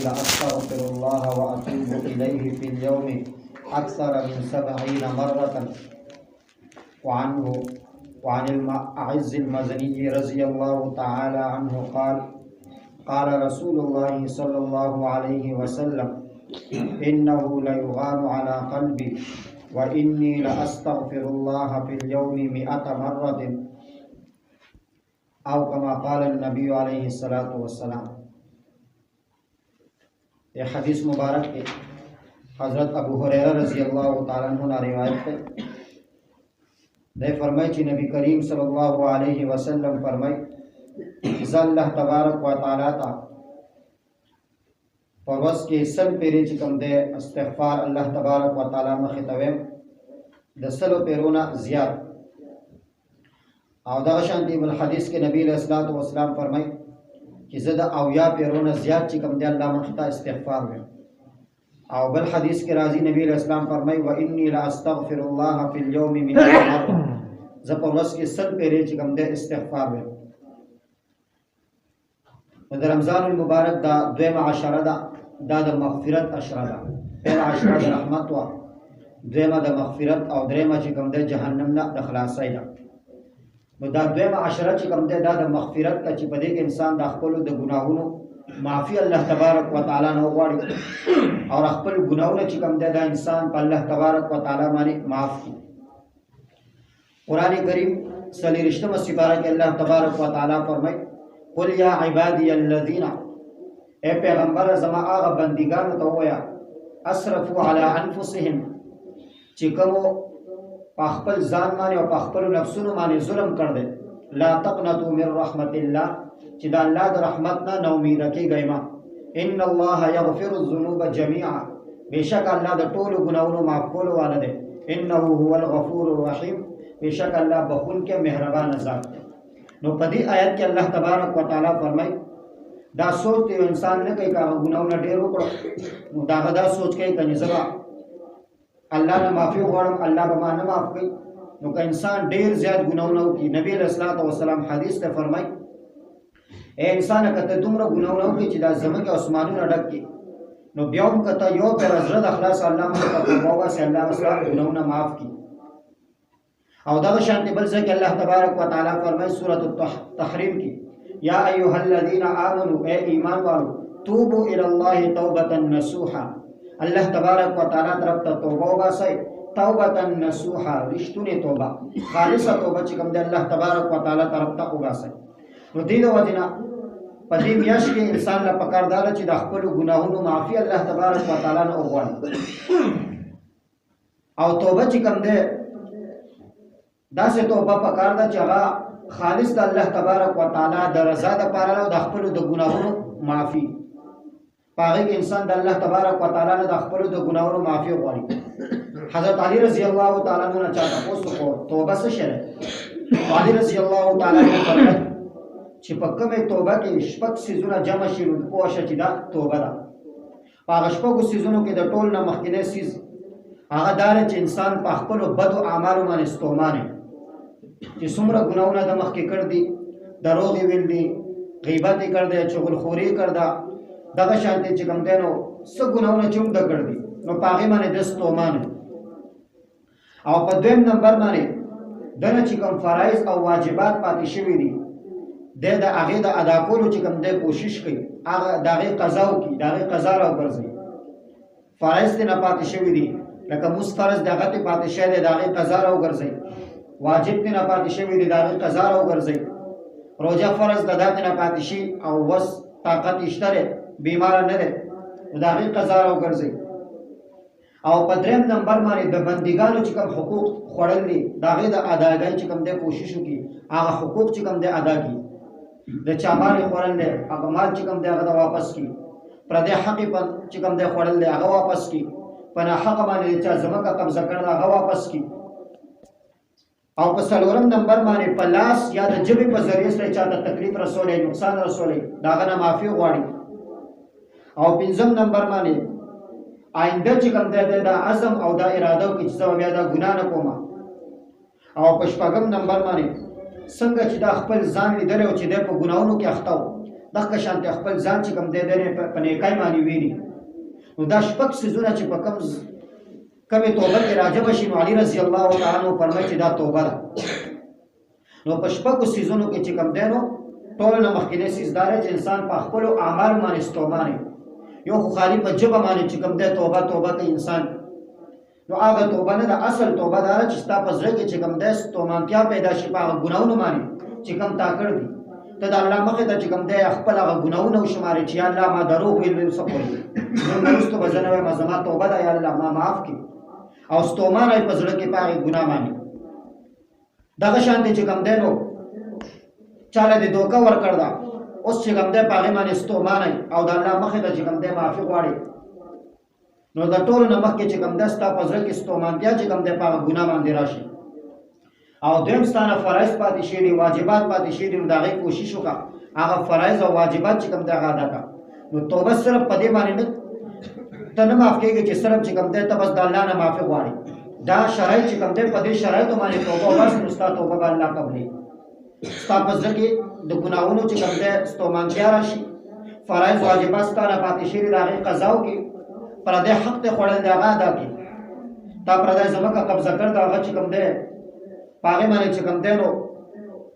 لأستغفر الله وأتوب إليه في اليوم أكثر من 70 مرة. وعن المعز المزني رضي الله تعالى عنه قال رسول الله صلى الله عليه وسلم إنه ليغان على قلبي وإني لأستغفر الله في اليوم 100 مرة او كما قال النبی علیہ الصلوۃ والسلام. یہ حدیث مبارک ہے حضرت ابو ہریرہ رضی اللہ تعالیٰ عنہ نے روایت ہے. دے فرمائے کہ نبی کریم صلی اللہ علیہ وسلم فرمائے اذا اللہ تبارک و تعالیٰ تا پروس کے سل پیرے چکم دے استغفار اللہ تبارک و تعالیٰ مخطویم دسلو پیرونا زیاد او دا شانتی بل حدیث کے نبی علیہ الصلوۃ والسلام فرمائی کہ زدہ اویا پیرون زیاد چکم دے اللہ مختا استغفار میں. او بل حدیث کے راضی نبی علیہ السلام فرمائی وانی لاستغفر اللہ فی اليوم 100 مرہ زپر رس کے سل پیرے چکم دے استغفار میں. دا رمضان المبارک دا دویم عشرہ دا مغفرت عشرہ دا. پہلا عشرہ دا رحمت و دویم دا مغفرت او دریم چکم دے جہنم نا دا خلاصائی دا. دا دویم عشرہ چکم دے دا مغفرت کا چی پدے کہ انسان دا خپلو دا گناہونو معافی اللہ تبارک و تعالیٰ نو غواړي اور خپل گناہونو چکم دے دا انسان پا اللہ تبارک و تعالیٰ مانی معاف کی. قرآن کریم صلی رشتم سپارہ کے اللہ تبارک و تعالیٰ فرمائی قل یا عبادی الذین اے پیغمبر زما آغا بندگانو تو ہویا اسرفو علی انفسهم چکمو پاخپل زان مانے اور پاخپل نفسونو مانے ظلم کر دے. لا تقنطوا من رحمت اللہ چی دا اللہ دا رحمتنا نومید رکھی گئی ما. ان اللہ یغفر الذنوب جميعا بے شک اللہ دا طول گناہونو معاف کولو والا دے. انہو هو الغفور الرحیم بے شک اللہ بخون کے مہربان ذات دے. نو پدی آیت کے اللہ تبارک و تعالیٰ فرمائی دا سوچ تے انسان نے کئی کہا گناہونا ڈیرو کرو نو دا سوچ کئی کنی زبا اللہ نے معافی غوڑم اللہ بما نہ معاف کی نو کہ انسان دیر زیاد گناہونا کی. نبی علیہ الصلوۃ والسلام حدیث تے فرمائی اے انسان کتے تمرا گناہونا کی چی دا زمن کے عثمانون اڈک کی نو بیوم کتا یو پر ازرد اخلاص اللہ مکتا توبہ سے اللہ مسلم گناہونا معاف کی. او دا شانتی بلزے کہ اللہ تبارک و تعالیٰ فرمائی سورۃ التحریم کی یا ایوہ الذین آمنوا اے ایمان والو توبوا الاللہ توبتا نصوحا اللہ تبارک و تعالیٰ طرف تا توبہ باسائی توبتا نصوحا رشتونی توبہ خالصہ توبہ چکم دے اللہ تبارک و تعالیٰ طرف تا باسائی. نو دید و جنا پدی میاش کے انسان لا پکار دالا چی دا خپلو گناہونو معافی اللہ تبارک و تعالیٰ نا اغوان او توبہ چکم دے دا سے توبہ پکار دا چگا خالص دا اللہ تبارک و تعالیٰ دا رضا دا پارالا دا خپلو دا گناہونو معافی پاگی کہ انسان دا اللہ تبارک و تعالیٰ دا خپلو دا گناہونو معافی اغوانی. حضرت علی رضی اللہ تعالیٰ نا چاہتا پوستو کو توبہ سے شرع علی رضی اللہ تعالیٰ نا فرمت چی پکم توبہ کی شپک سیزونا جمع شیرو پوشا چی دا توبہ دا. پاگا شپکو سیزونو کی دا ٹولنا مخینے سیز آغا دارے چی انسان پا خپلو بدو اعمالو من استومانے چی سمرا گناونا دا مخی کر دی دروغی ویل دی غیبتی کر دی چغل خوری کر دا دغا شانتی چی کم دینو سا گناونا چوم دا کر دی نو پاگی مانے دستومانے. او پا دویم نمبر مانے دنا چی کم فرائض او واجبات پاتی شوی دی دے دا آغی دا ادا کولو چی کم دے کوشش کی دا آغی قضاو کی دا آغی قضا رو کرزی. فرائض تی نا پاتی شوی دی لکه موس فرض دا غتی پاتی شوی دی دا آغی قضا رو کرزی. واجب تی نا پاتی شوی دی دا آغی قضا رو کرزی. روجہ فرض دا دا تی نا پاتی شی او وس طاقت اشتره بیمار نده دا آغی قضا رو کرزی. او پدرم نمبر مانی دا بندگانو چکم حقوق خوڑل دی دا آغی دا اداگائی چکم دے کوششو کی آغا حقوق چکم دے ادا کی. دا چاماری خوڑل دے آغا مال چکم دے آغا دا واپس کی. پردے حقی پن چکم دے خوڑل دے آغا واپس کی. پنا حق مانی چا زمان کا قبضہ کرنا آغا واپس کی. او پسلورم نمبر مانی پلاس یا دا جبی پا ذریعہ سے چاہتا تکلیف رسولے نقصان رسولے داغنا معافی غواری. او پنزم نمبر مانی آئندہ چکم دے دا عزم او دا ارادو کی چیزا و بیا دا گناہ نکوما. او پشپاگم نمبر مانی سنگا چی دا خپل زان لی دلے و چی دے پا گناہونو کی اختاو دغه شانت خپل ځان چې کوم دی په نیکای باندې ویني. نو دا شپږ سيزونه چې په کمې توبه کې راجب شي، نو علي رضی الله تعالی عنہ فرمایي چې دا توبه ده. نو په شپږو سيزونو کې چې کوم دی نو ټول نه مخکینی سيز دار چې انسان په خپل اعمال باندې ستومانه یو خو خالی په جبه باندې چې کوم دی توبه کوي انسان، نو هغه توبه نه د اصل توبه دار چې ستا په زړه کې چې کوم دی ستومانتیا پیدا شي په هغه ګناهونو باندې چې کوم تا کړ دي، ته د الله مخې ته چې کوم دی خپل هغه ګناهونه وشمارې چې یا الله ما دروغ ویل څه کوي، نو وروسته به زه نه وایم زما توبه ده یا الله ما معاف کړي، او ستومانه یې په زړه کې په هغې ګناه باندې. دغه شانتې چې کوم دی نو چاله دې دوکه ورکړ ده، اوس چې کوم دی په هغې باندې ستومانه او د الله مخې ته چې کوم دی معافي غواړي، نو د ټولو نه مخکې چې کوم دی ستا په زړه کې ستومانتیا چې کوم دی په هغه ګناه باندې راشي، او دویم ستا نه فرایض پاتې شوي دي، واجبات پاتې شوي دي، نو د هغې کوشش وکړه هغه فرایض او واجبات چې کوم دی هغه ادا کړه. نو توبه صرف په دې باندې نه ته نه معاف کېږي چې صرف چې کوم دی ته بس د الله نه معافي غواړي، دا شرایط چې کوم دی په دې شرایطو باندې توبه وباسې نو ستا توبه به الله قبلوي. ستا په زړه کې د ګناهونو چې کوم دی ستومانتیا راشي، فرایض واجبات ستا نه پاتې شوي دي، د هغې قضا وکړي، پردی حق ته خوړل دی هغه ادا کړي، تا پردی ځمکه قبضه کړ ده هغه چې کوم دی په هغې باندې چې کوم دی نو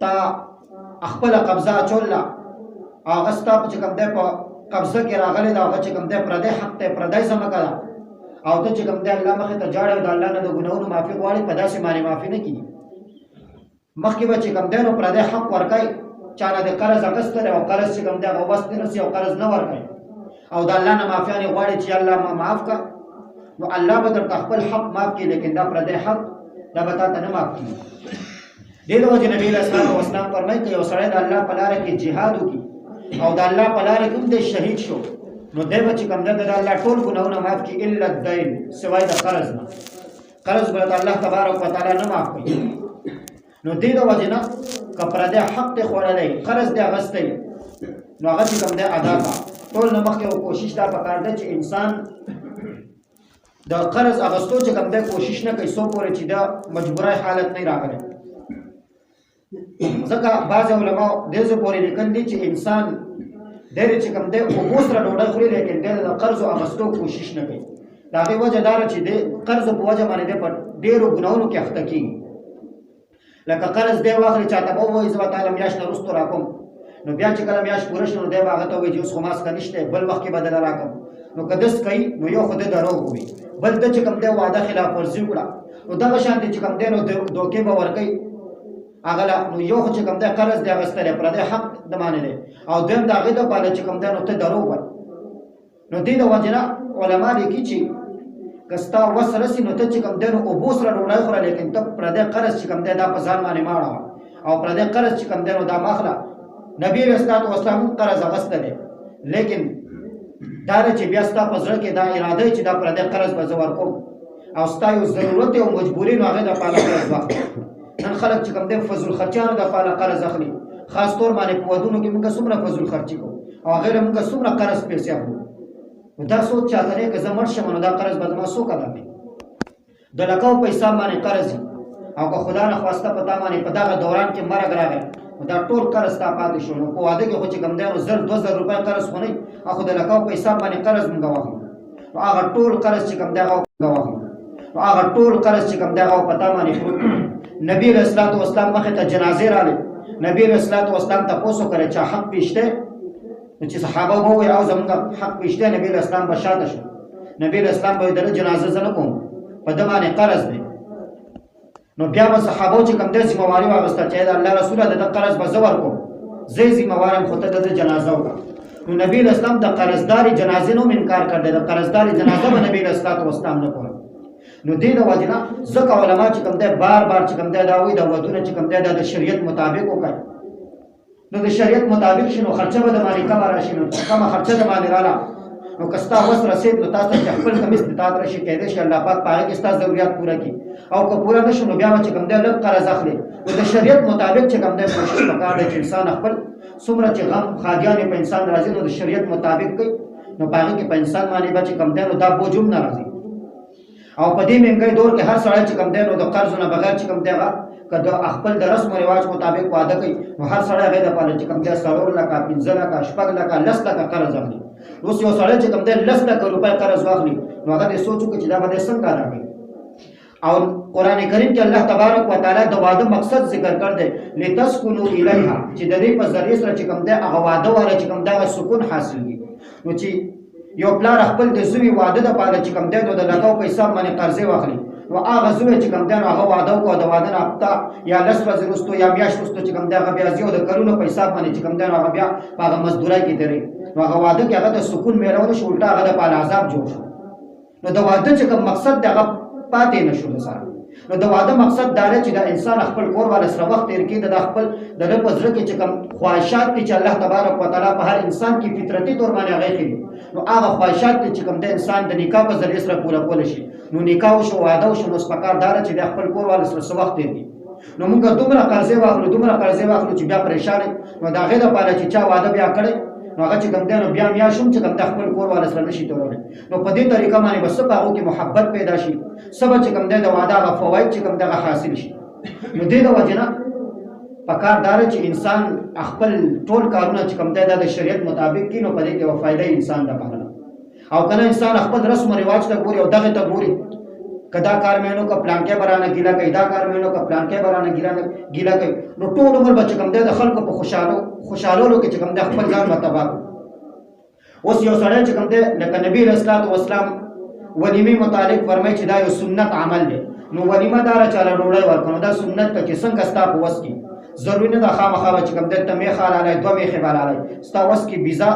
تا خپله قبضه اچوله، هغه ستا چې کوم دی په قبضه کې راغلی ده، هغه چې کوم دی پردی حق دی، پردی ځمکه ده، او ته چې کوم دی الله مخې ته جاړې او د الله نه د ګناهونو معافي غواړې، په داسې باندې معافي نه کېږي. مخکې به چې کوم دی نو پردی حق ورکوي، چا نه د قرض اخیستی او قرض چې کوم دی هغه وس نه رسي او قرض نه ورکوي، او د الله نه معافیانې غواړي چې الله ما معاف کړه، نو الله به درته خپل حق معاف کړي، لیکن دا پردی حق دا به تا ته نه معاف کړي. دې د وجې نبي علیه السلام وسلام فرمایي که یو سړی د الله په لاره کې جهاد وکړي او د الله په لاره کې هم دی شهید شو، نو دی به چې کوم دی د الله ټول ګناهونه معاف کړي الا الدین، سوای د قرض نه. قرض به الله تبارک وتعالی نه معاف کوي. نو دې د وجې نه که پردی حق دی خوړلی، قرض دی اخیستی، نو هغه چې کوم دی ادا کړه. ټول نه مخکې کوشش دا پکار ده چې انسان د قرض اخیستو چې کوم دی کوشش نه کوي څو پورې چې د مجبورۍ حالت نه راغلی. ځکه بعض علماء دې ځای پورې لیکلي دي چې انسان ډېر چې کوم دی اوبو سره ډوډۍ خوري، لیکن دی د قرضو اخیستو کوشش نه کوي. د هغې وجه دا ده چې د قرضو په وجه باندې دی په ډېرو ګناهونو کې اخته کېږي. لکه قرض دی واخلي، چاته به ووایي زه به تاله میاشت نه وروسته راکوم، نو بیا چې کله میاشت پوره شي نو دی به هغه ته وایي چې اوس خو ما څخه نشته، بل وخت کې به دله راکړم. نو که داسې کوي نو یو خو د دروغ ووایي، بل ته چې کوم دی وعده خلاف ورزي وکړه، نو دغه شانتې چې کوم دی نو دوکې به ورکوي هغه له. نو یو خو چې کوم دی قرض دی اخیستلی، پردی حق د باندې دی، او دویم د هغې دپاره چې کوم دی نو ته دروغ وایي. نو دې د وجې نه علما لیکي چې که ستا وس رسي نو ته چې کوم دی نو اوبو سره ډوډۍ خوره، لیکن ته پردی قرض چې کوم دی دا په ځان باندې مه اړوه، او پردی قرض چې کوم دی نو دا مه اخله. نبي علیه الصلاة والسلام قرض اخیستی دی، لیکن دا ده چې بیا ستا په زړه کې دا اراده چې دا پردی قرض به زه ورکوم، او ستا یو ضرورت او مجبوري نو هغې دپاره قرض واخلي. نن خلک چې کوم دی فضول خرچیانو دپاره قرض اخلي، خاص طور باندې په ودونو کې موږ څومره فضول خرچي کوو، او هغې له موږ څومره قرض پیسې اخلو. نو دا سوچ چاته دی که زه مړ شم نو دا قرض به زما څوک ادا کوي؟ د لکو په حساب باندې قرض وي، او که خدا نه خواسته په تا باندې په دغه دوران کې مرګ راغی نو دا ټول قرض تا پاتې شو. نو په واده کې خو چې کوم دی نو 1000-2000 روپۍ قرض خو نه وي، خو د لکو په حساب باندې قرض موږ واخلو، نو هغه ټول قرض چې کوم دی هغه واخلو، نو هغه ټول قرض چې کوم دی هغه په تا باندې پروت. نبي علیه الصلاة والسلام مخې ته جنازې راغلې، نبي علیه الصلاة والسلام تپوس وکړی چا حق پې شته؟ نو چې صحابه به ووایي او زموږ حق پې شته، نبي علیه السلام به شاته شو، نبي علیه السلام به وایي د ده جنازه زه نه کوم، په ده باندې قرض دی. نو بیا به صحابو چې کوم دی ذمهواري واخیسته چې د الله رسوله د ده قرض به زه ورکوم، زه یې ذمهوار یم، خو ته د ده جنازه وکړه. نو نبي علیه السلام د قرضداري جنازې نه هم انکار کړی، د قرضداري جنازه به نبي علیه الصلاة والسلام نه کوله. نو دې د وجې نه ځکه علما چې کوم دی بار بار چې کوم دی دا وایي د ودونه چې کوم دی دا د شریعت مطابق وکړي، نو د شریعت مطابق شي نو خرچه به د باندې کمه راشي، نو کمه خرچه د باندې راله، نو که ستا وس رسید نو تاسو ته خپل کم استطاعت راشي، کېدای شي الله پاک په هغې کې ستا ضرورت پوره کړي، او که پوره نه شو نو بیا به چې کوم دی لږ قرض اخلي. نو د شریعت مطابق چې کوم دی کوشش پکار دی چې انسان خپل څومره چې غم خادیانې په انسان راځي نو د شریعت مطابق کوي، نو په هغې کې په انسان باندې به چې کوم دی نو دا بوج هم نه راځي. او په دې مهنګي دور کې هر سړی چې کوم دی نو د قرض نه بغیر چې کوم دی کله خپل د رسم او رواج مطابق واده کوي نو هر سړی هغه د پاره چې کوم دی 3 لک 15 لک 8 لک 10 لک قرض اخلي. اوس یو سړی چې کوم دی 10 لک روپۍ قرض واخلي نو هغه سوچو چې دا به څنګه ادا کوي. او قران کریم کې الله تبارک وتعالى د واده مقصد ذکر کړ دی لتسكنوا الیها چې د دې په ذریعہ سره چې کوم دی هغه واده وره چې کوم دی سکون حاصل وي. نو چې یو پلار خپل د زوی واده د پاره چې کوم دی د لګاو پیسې باندې قرضې واخلي نو هغه زوی چې کوم دی هغه واده کو د واده نه هفته یا 10 ورځې وروسته یا میاشت وروسته چې کوم دی هغه بیا زیو د کلونو پیسې باندې چې کوم دی هغه بیا هغه مزدورای کې تیری نو هغه واده کې هغه د سکون میراونه شو الټا هغه د پاله عذاب جوړ شو. نو د واده چې کوم مقصد دی هغه پاتې نشو سره. نو د واده مقصد دا دی چې د انسان خپل کور والا سره وخت تیر کړي د خپل د رب زړه کې چې کوم خواهشات دي چې الله تبارک وتعالى په هر انسان کې فطرتي تور باندې هغه خېږي نو هغه خواهشات چې کوم د انسان د نکاح په ذریعہ سره پوره کول شي. نو نکاح شو واده شو نو سپکار دار چې د خپل کور والا سره وخت تیر کړي. نو موږ دومره قرضې واخلو چې بیا پریشان نو دا غي د پاره چې چا واده بیا کړي نو هغه چې کوم دی نو بیا میاشوم چې کوم د خپل کور والا سره نشي تورول. نو په دې طریقه باندې بس په هغه کې محبت پیدا شي سبا چې کوم دی د واده غ فواید چې کوم دغه حاصل شي. نو دې د وجنه پکار دار چې انسان خپل ټول کارونه چې کوم دی د شریعت مطابق کینو په دې کې وفایده انسان د پاره او کنه انسان خپل رسم او رواج ته ګوري او دغه ته ګوري کدا کار مینو کا پلان کې برانه ګیلا کوي دا کار مینو کا پلان کې برانه ګیلا کوي. نو ټول عمر بچ کوم دی د خلکو په خوشالولو کې چې کوم دی خپل ځان متبا. اوس یو سړی چې کوم دی لکه نبی رسول الله والسلام ولیمه متعلق فرمایي چې دا یو سنت عمل دی. نو ولیمه دار چاله ډوړی ورکړو دا سنت ته چې څنګه ستا په وس کې ضروري نه د خامخا چې کوم دی ته می خاله دوه می خبراله ستا وس کې بیزا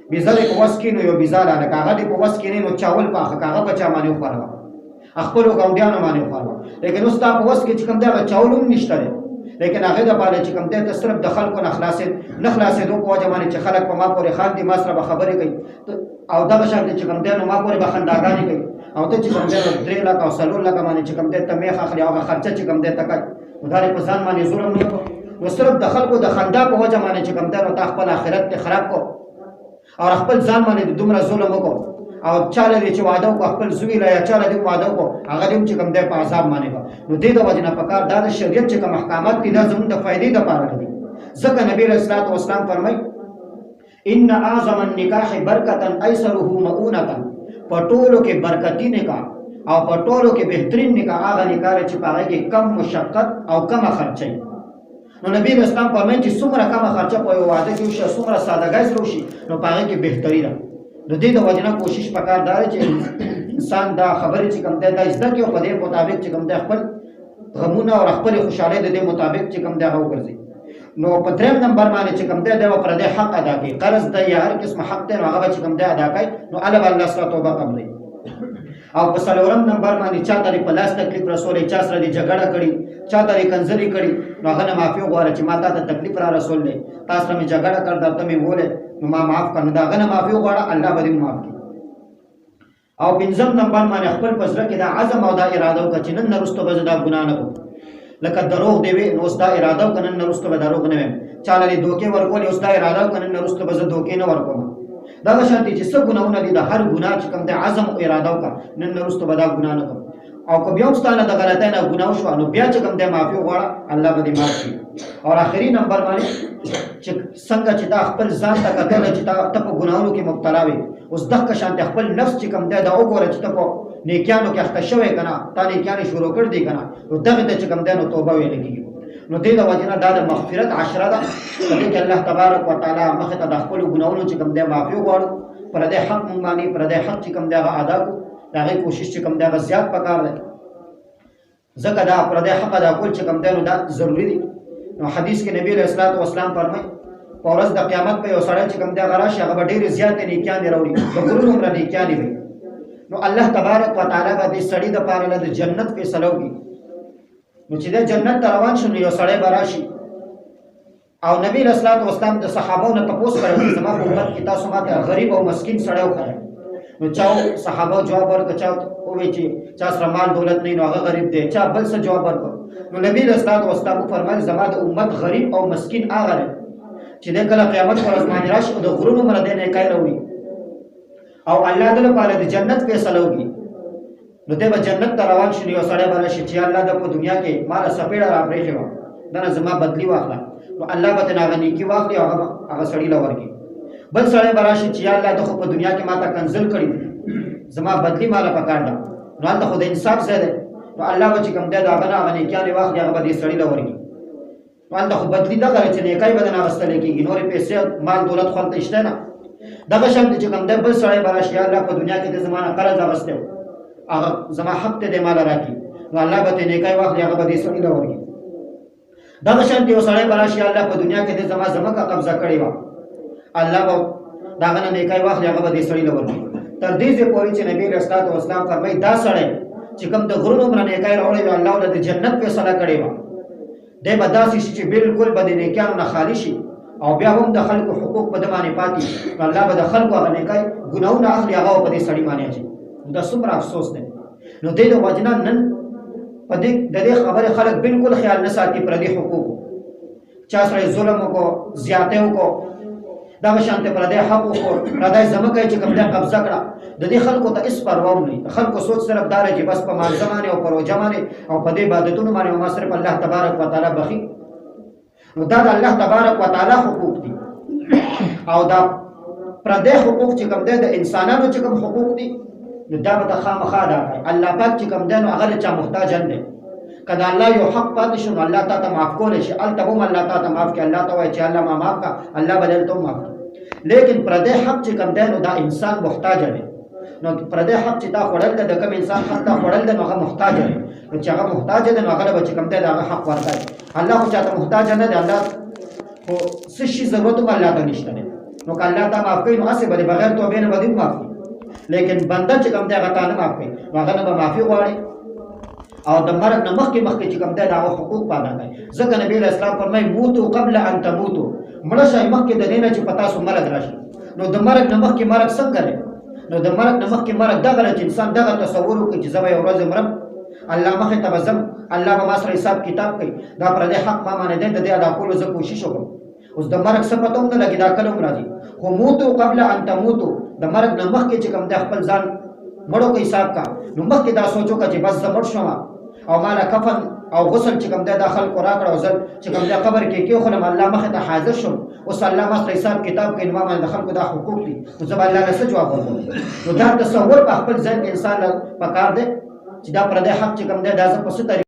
په وس کې نو یو بیزا لاله کاغه دی په وس کې نو چاول پاخه کاغه بچا باندې خورا خپل غونډیانو باندې خورا لیکن اوس تا په وس کې چې کوم دا چاولوم نشته لیکن هغه د پاره چې کوم دی ته صرف د خلکو نه خلاصې دوه په ځمانه چې خلک په ما پورې خان دي ما سره خبرې کوي او دا شان چې کوم دی نو ما پورې بخنداګانی کوي او ته چې کوم دی 3 لک او 4 لک باندې چې کوم دی ته میخه خلی او خرچه چې کوم دی ته کوي وداري په ځان باندې ظلم نه کوي. نو صرف د خلکو د خندا په ځمانه چې کوم دی نو تا خپل آخرت خراب کو او خپل ځان باندې دومره ظلم وکړو او چاله دې چې واده کو خپل زوی لا یا چاله دې واده کو هغه دې چې کوم دې په عذاب باندې نو دې د وجنه پکار دا د شریعت چې کوم احکامات دي دا زموږ د فائدې لپاره دي. ځکه نبی رسول الله والسلام فرمای ان اعظم النکاح برکتا ایسره مؤونه پټولو کې برکتی نکاح او پټولو کې بهترین نکاح هغه نکاح چې پاره کې کم مشقت او کم خرچه. نو نبی رسول الله فرمای چې څومره کم خرچه په واده کې وشي څومره سادهګۍ سره وشي نو پاره کې بهتري ده. نو دې د وجنه کوشش پکار دار چې انسان دا خبرې چې کوم دی دا زده کوي په دې مطابق چې کوم دی خپل غمونه او خپل خوشاله د دې مطابق چې کوم دی هغه وګرځي. نو په دریم نمبر باندې چې کوم دی دا پر دې حق ادا کوي قرض د هر قسم حق ته هغه چې کوم دی ادا کوي نو الله سره توبه قبلې. او په څلورم نمبر باندې چا د پلاس تکلیف رسولې چا سره د جګړه کړي چا د کنځري کړي نو هغه نه معافي غواړي چې ماته د تکلیف را رسول نه تاسو سره جګړه کړ درته مې وله نو ما معاف کړه دا غنه معافي غواړه الله به دې معاف کړي. او پنځم نمبر باندې خپل پزړه کې دا عزم او دا اراده وکړي چې نن نرسته به دا ګناه نه کوم لکه دروغ دی وي نو ستا اراده وکړه نن نرسته به دروغ نه وي چاله دې دوکې ورکول او ستا اراده وکړه نن نرسته به دوکې نه ورکوم. دا شانتي چې څه ګناونه دي د هر ګناه چې کوم د عزم او اراده وکړه نن نرسته به دا ګناه نه کوم. او که بیا ستانه د غلطۍ نه ګناه شو نو بیا چې کوم د معافي غواړه الله به دې معاف کړي. او اخري نمبر باندې چې څنګه چې دا خپل ځان ته کتل چې ته په ګناهونو کې مبتلا وي اوس دغه شانت خپل نفس چې کوم دا وګوره چې ته په نیکیانو کې اخته شوی کنه تا نیکیانې شروع کړ دي کنه نو دغه ته چې کوم دا نو توبه ویل کېږي. نو دې د وجنه دا د مغفرت 10 ده چې الله تبارک وتعالى مخه ته د خپل ګناهونو چې کوم دا معافي غواړو پر دې حق مونږ باندې پر دې حق چې کوم دا ادا کو دا کوشش چې کوم دا زیات پکار ده ځکه دا پر دې حق ادا کول چې کوم دا نو دا ضروری دي. نو حدیث کې نبی رسول الله والسلام فرمایي په ورځ د قیامت په یو سړی چې کوم دا غراش هغه ډېر زیات نیکیان راوړي د ګورو عمر نیکیان وي نو الله تبارک وتعالى به دې سړی د پاره د جنت فیصله وکړي. نو چې د جنت ته روان شو نو یو سړی براشي او نبی رسول الله والسلام د صحابو نه تاسو کړو زما په امت کې تاسو ماته غریب او مسکین سړی وخره نو چاو صحابه جواب ورکړ چا وې چې چا سره مال دولت نه نو هغه غریب دی چا بل څه جواب ورکړ. نو نبی رسول الله والسلام فرمایي زما د امت غریب او مسکین هغه دی چې د کله قیامت پر اسمان راشي او د غرونو مر دې نه کای راوړي او الله تعالی لپاره د جنت فیصله وکړي. نو ته به جنت ته روان شې، یو سړی به راشي چې الله د په دنیا کې ماله سپېړه راپرېښې وه، دنه زما بدلي واخله، نو الله به ترې هغه نیکي واخلي او هغه سړي له ورکړي. بل سړی به راشي چې یا الله ته خو په دنیا کې ما ته کنځل کړي، زما بدلي ماله پکار ده، نو هلته خو د انصاف ځای دی، نو الله به چې کوم دی د هغه نه هغه نیکیانې واخلي، هغه به دې سړي له ورکړي. نو هلته خو بدلي دغه ده چې نیکۍ به دنه اخیستلی کېږي، نورې پیسې مال دولت خو هلته شته نه. دغه شان چې کوم دی بل سړی به راشي، یا الله په دنیا کې د زما نه قرض اخیستی و، هغه زما حق ته دې ماله راکړي، نو الله به ترې نیکۍ واخلي، هغه به دې سړي له ورکړي. دغه شان یو سړی به راشي، الله په دنیا کې د زما ځمکه قبضه کړې وه، الله به د هغه نه نیکۍ واخلي، هغه به دې سړي له ورکړي. تر دې ځای پورې چې نبي علیه الصلاة والسلام فرمایي دا سړی چې کوم د غرونو عمره نیکۍ راوړې وي، الله له د جنت فیصله کړې وه، دی به داسې شي چې بالکل به د نیکیانو نه خالي شي او بیا هم د خلکو حقوق په ده باندې پاتې شي، نو الله به د خلکو هغه نیکۍ ګناهونه اخلي، هغه په دې سړي باندې اچوي. نو دا څومره افسوس دی. نو دې د وجې نه نن په دې د دې خبرې خلک بالکل خیال نه ساتي، پردي حقوقو چا سره ظلم وکړو، زیاتی وکړو، دغه شانته پردی حق وکړو، پردی ځمکه چې کوم دی قبضه کړه، د دې خلکو ته هېڅ پروا هم نه وي. خلکو سوچ صرف دا دی چې بس په مانځه باندې او په روژه باندې او په دې عبادتونو باندې ما صرف الله تبارک وتعالی بخي. نو دا د الله تبارک وتعالی حقوق دي، او دا پردی حقوق چې کوم دی د انسانانو چې کوم حقوق دي، نو دا به ته خامخا ادا کړئ. الله پاک چې کوم دی نو هغه له چا محتاج نه دی. که د الله یو حق پاتې شو، نو الله تا ته معاف کولی شي، هلته به هم الله تا ته معاف کړي، الله ته وایي چې الله ما معاف کړه، الله به دلته هم معاف کړي. لیکن پردی حق چې کوم دی نو دا انسان محتاج دی. نو پردی حق چې دا خوړل دی، د کوم انسان حق دا خوړل دی، نو هغه محتاج دی. نو چې هغه محتاج دی، نو هغه به چې کوم دی د هغه حق ورکړي. الله خو چاته محتاج نه دی، الله خو څه شي ضرورت هم الله ته نشته دی. نو که الله ته معاف کوي، نو هسې به بغیر توبې نه به دې معاف کړي. لیکن بنده چې کوم دی هغه تا نه معاف کوي، نو هغه نه به معافي غواړي او د مرګ نه مخکې چې کوم دی د هغه حقوق په ادا کوي. ځکه نبي علیه السلام فرمایي موتو قبل ان تموتو، مړه شئ مخکې د دې نه چې په تاسو مرګ راشي. نو د مرګ نه مخکې مرګ څنګه دی؟ نو د مرګ نه مخکې مرګ دغه دی چې انسان دغه تصور وکړي چې زه به یو ورځ مرم، الله مخې ته به ځم، الله به ما سره حساب کتاب کوي، دا پردی حق ما باندې دی، د دې ادا کولو زه کوشش وکړم. اوس د مرګ څه پته هم نه لګي، دا کله هم راځي. خو موتو قبل ان تموتو، د مرګ نه مخکې چې کوم دی خپل ځان مړو کو حساب کا، نو مخکې دا سوچ وکړه چې بس زه مړ شوم او ما له کفن او غسل چې کوم دی دا خلکو راکړه، او زه چې کوم دی قبر کې کېښودم، الله مخې ته حاضر شم، اوس الله ما سره حساب کتاب کوي، نو ما باندې د خلکو دا حقوق دي، نو زه به الله له څه جواب ورکړم؟ نو دا تصور په خپل ذهن انسان له پکار دی چې دا پردی حق چې کوم دی دا زه په څه طریقه